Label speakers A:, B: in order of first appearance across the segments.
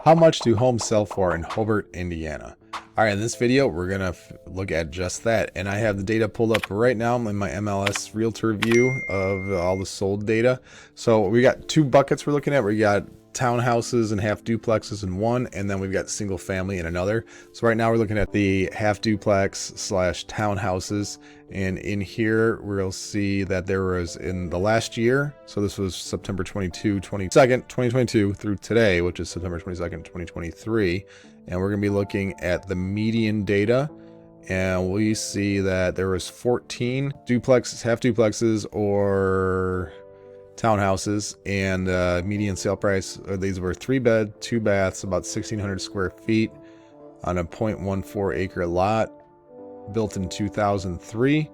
A: How much do homes sell for in Hobart, Indiana? All right, in this video, we're going to look at just that. And I have the data pulled up right now in my MLS Realtor view of all the sold data. So we got two buckets we're looking at. We got townhouses and half duplexes in one, and then we've got single family in another. So right now we're looking at the half duplex slash townhouses. And in here, we'll see that there was in the last year, so this was September 22nd, 2022 through today, which is September 22nd, 2023. And we're going to be looking at the median data. And we see that there was 14 duplexes, half duplexes, or townhouses, and median sale price, these were 3-bed, 2 baths, about 1,600 square feet on a 0.14 acre lot, built in 2003,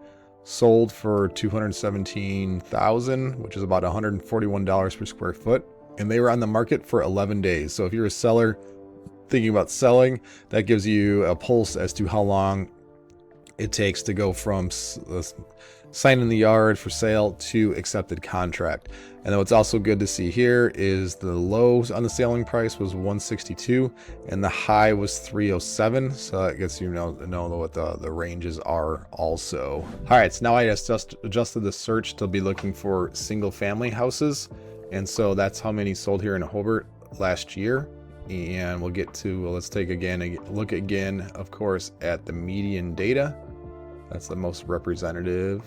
A: sold for $217,000, which is about $141 per square foot, and they were on the market for 11 days. So if you're a seller thinking about selling, that gives you a pulse as to how long it takes to go from sign in the yard for sale to accepted contract. And then what's also good to see here is the lows on the selling price was 162 and the high was 307. So that gets you know what the ranges are also. All right, so now I just adjusted the search to be looking for single family houses. And so that's how many sold here in Hobart last year. And we'll get to, let's take a look again, of course, at the median data. That's the most representative.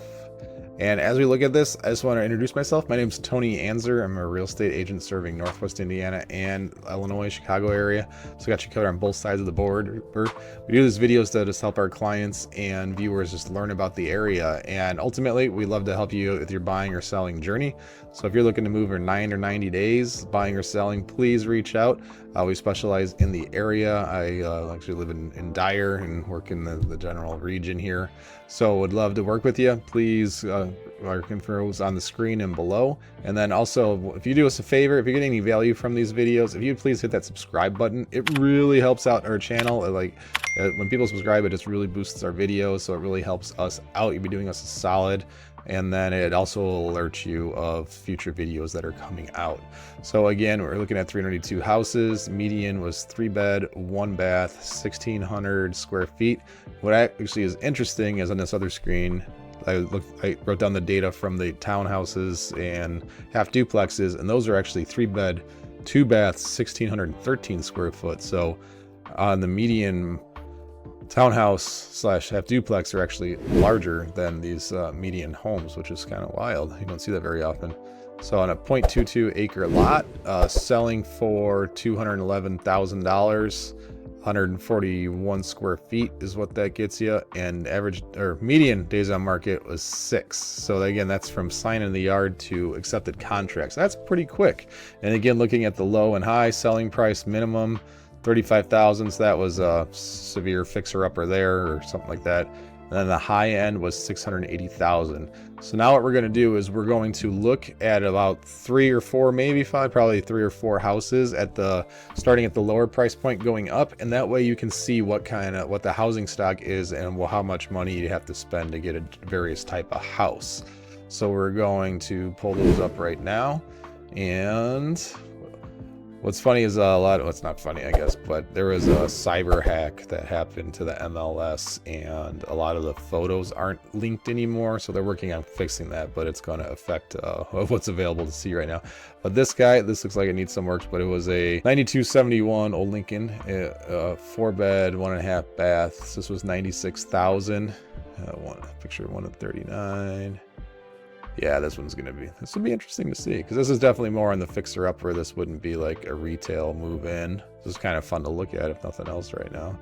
A: And as we look at this, I just want to introduce myself. My name is Tony Anczer. I'm a real estate agent serving Northwest Indiana and Illinois, Chicago area. So I got you covered on both sides of the board. We do these videos to just help our clients and viewers just learn about the area. And ultimately, we love to help you with your buying or selling journey. So if you're looking to move in 9 or 90 days, buying or selling, please reach out. We specialize in the area. I actually live in Dyer and work in the general region here. So would love to work with you. Please, our info is on the screen and below. And then also, if you do us a favor, if you're getting any value from these videos, if you'd please hit that subscribe button. It really helps out our channel. When people subscribe, it just really boosts our videos. So it really helps us out. You'd be doing us a solid. And then it also will alert you of future videos that are coming out. So again, we're looking at 382 houses. Median was 3-bed, 1 bath, 1,600 square feet. What actually is interesting is on this other screen, I wrote down the data from the townhouses and half duplexes, and those are actually 3-bed, 2 baths, 1,613 square foot. So on the median townhouse slash half duplex are actually larger than these median homes, which is kind of wild. You don't see that very often. So on a 0.22 acre lot, selling for $211,000, 141 square feet is what that gets you, and average or median days on market was 6. So again, that's from sign in the yard to accepted contracts. That's pretty quick. And again, looking at the low and high selling price, minimum 35,000, so that was a severe fixer-upper there or something like that. And then the high end was 680,000. So now what we're going to do is we're going to look at about 3 or 4, maybe 5, probably 3 or 4 houses starting at the lower price point going up, and that way you can see what the housing stock is and how much money you have to spend to get a various type of house. So we're going to pull those up right now. And what's funny is it's not funny, I guess, but there was a cyber hack that happened to the MLS, and a lot of the photos aren't linked anymore. So they're working on fixing that, but it's going to affect what's available to see right now. But this looks like it needs some work, but it was a 9271 old Lincoln, 4-bed, 1.5 baths. This was 96,000. Picture 1 of 39. Yeah, this would be interesting to see, because this is definitely more on the fixer upper. This wouldn't be like a retail move in. This is kind of fun to look at if nothing else right now.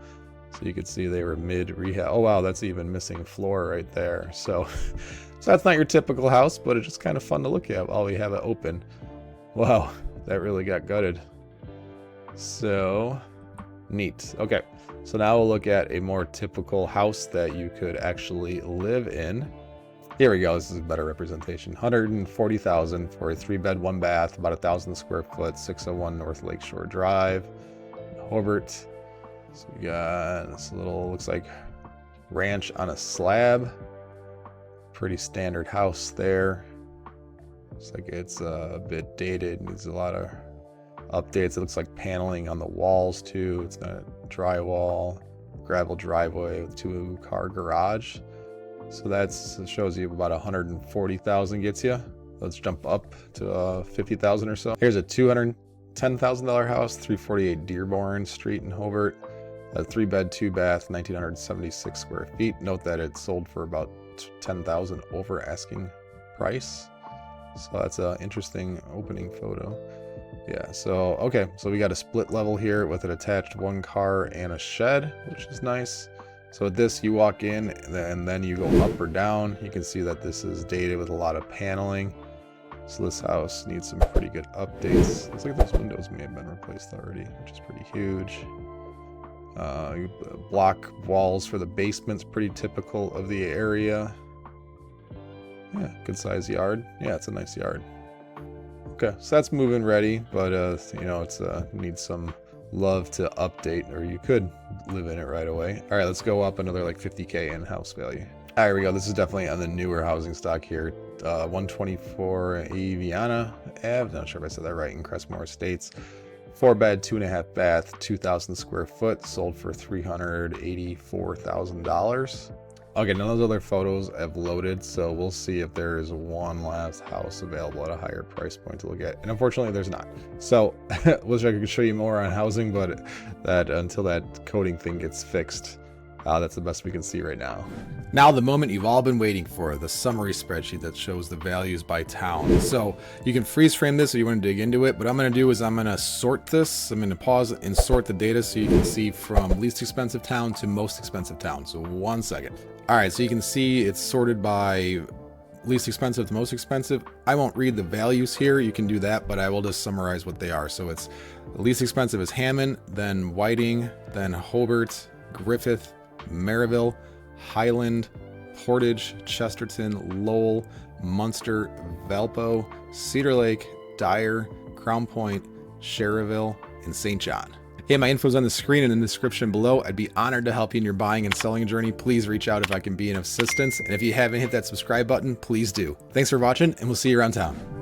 A: So you could see they were mid rehab. Oh wow, that's even missing floor right there. So that's not your typical house, but it's just kind of fun to look at while we have it open. Wow, that really got gutted. So neat. Okay, so now we'll look at a more typical house that you could actually live in. Here we go. This is a better representation. 140,000 for a 3-bed, 1 bath, about 1,000 square foot, 601 North Lakeshore Drive, Hobart. So we got this little, looks like ranch on a slab. Pretty standard house there. Looks like it's a bit dated, needs a lot of updates. It looks like paneling on the walls too. It's got drywall, gravel driveway with 2-car garage. So that shows you about 140,000 gets you. Let's jump up to 50,000 or so. Here's a $210,000 house, 348 Dearborn Street in Hobart. A 3-bed, 2-bath, 1,976 square feet. Note that it sold for about 10,000 over asking price. So that's an interesting opening photo. Yeah, so okay, so we got a split level here with an attached 1-car and a shed, which is nice. So with this, you walk in and then you go up or down. You can see that this is dated with a lot of paneling. So this house needs some pretty good updates. Looks like those windows may have been replaced already, which is pretty huge. Block walls for the basement's pretty typical of the area. Yeah, good size yard. Yeah, it's a nice yard. Okay, so that's move-in ready, but you know, it's needs some love to update, or you could live in it right away. All right, let's go up another like 50K in house value. All right, here we go. This is definitely on the newer housing stock here. 124 Indiana Ave. Not sure if I said that right, in Crestmore Estates. 4-bed, 2.5 bath, 2,000 square foot, sold for $384,000. Okay, none of those other photos have loaded, so we'll see if there is one last house available at a higher price point to look at. And unfortunately, there's not. So, wish I could show you more on housing, but that until that coding thing gets fixed, that's the best we can see right now. Now the moment you've all been waiting for, the summary spreadsheet that shows the values by town. So you can freeze frame this if you want to dig into it, but what I'm going to do is I'm going to sort this. I'm going to pause and sort the data so you can see from least expensive town to most expensive town. So 1 second. All right, so you can see it's sorted by least expensive to most expensive. I won't read the values here. You can do that, but I will just summarize what they are. So it's the least expensive is Hammond, then Whiting, then Hobart, Griffith, Maryville, Highland, Portage, Chesterton, Lowell, Munster, Valpo, Cedar Lake, Dyer, Crown Point, Cherryville, and St. John. Hey, my info's on the screen and in the description below. I'd be honored to help you in your buying and selling journey. Please reach out if I can be of assistance. And if you haven't hit that subscribe button, please do. Thanks for watching, and we'll see you around town.